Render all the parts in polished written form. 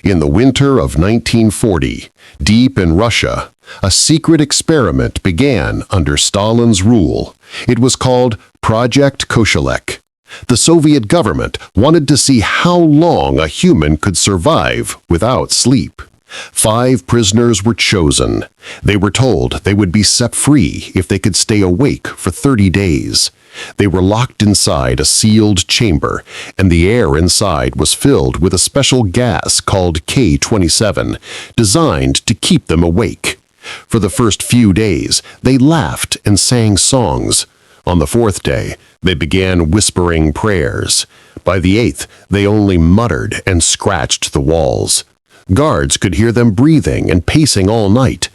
In the winter of 1940, deep in Russia, a secret experiment began under Stalin's rule. It was called Project Koshilek. The Soviet government wanted to see how long a human could survive without sleep. 5 prisoners were chosen. They were told they would be set free if they could stay awake for 30 days. They were locked inside a sealed chamber, and the air inside was filled with a special gas called K-27, designed to keep them awake. For the first few days, they laughed and sang songs. On the 4th day, they began whispering prayers. By the 8th, they only muttered and scratched the walls. Guards could hear them breathing and pacing all night.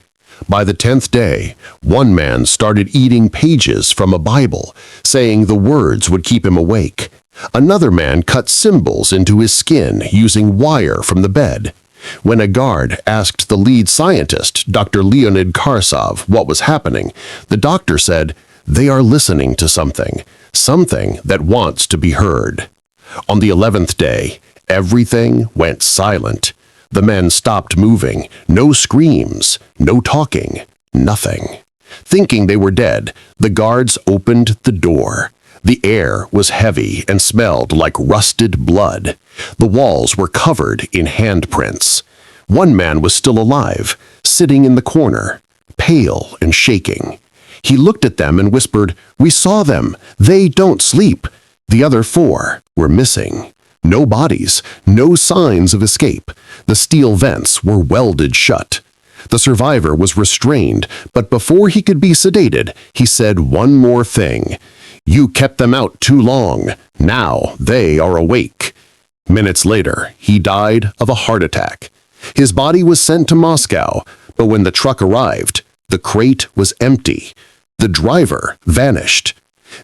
By the 10th day, one man started eating pages from a Bible, saying the words would keep him awake. Another man cut symbols into his skin using wire from the bed. When a guard asked the lead scientist, Dr. Leonid Karsov, what was happening, the doctor said, "They are listening to something that wants to be heard." On the 11th day, everything went silent. The men stopped moving, no screams, no talking, nothing. Thinking they were dead, the guards opened the door. The air was heavy and smelled like rusted blood. The walls were covered in handprints. One man was still alive, sitting in the corner, pale and shaking. He looked at them and whispered, "We saw them. They don't sleep." The other 4 were missing. No bodies, no signs of escape. The steel vents were welded shut. The survivor was restrained, but before he could be sedated, he said one more thing. "You kept them out too long. Now they are awake." Minutes later, he died of a heart attack. His body was sent to Moscow, but when the truck arrived, the crate was empty. The driver vanished.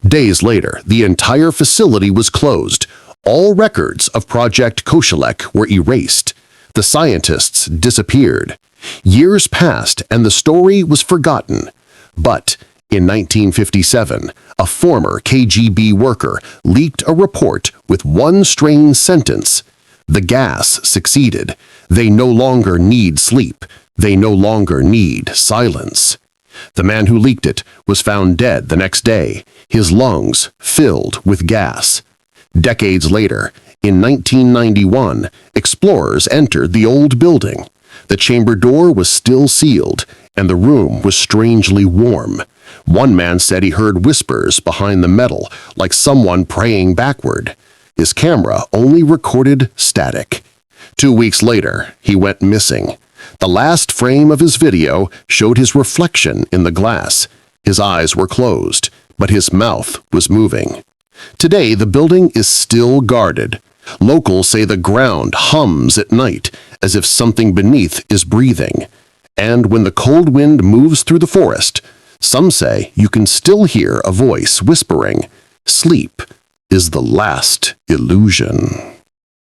Days later, the entire facility was closed. All records of Project Koshilek were erased. The scientists disappeared. Years passed and the story was forgotten. But in 1957, a former KGB worker leaked a report with one strange sentence. The gas succeeded. They no longer need sleep. They no longer need silence. The man who leaked it was found dead the next day, his lungs filled with gas. Decades later, in 1991, explorers entered the old building. The chamber door was still sealed, and the room was strangely warm. One man said he heard whispers behind the metal, like someone praying backward. His camera only recorded static. 2 weeks later, he went missing. The last frame of his video showed his reflection in the glass. His eyes were closed, but his mouth was moving. Today, the building is still guarded. Locals say the ground hums at night, as if something beneath is breathing. And when the cold wind moves through the forest, some say you can still hear a voice whispering, "Sleep is the last illusion."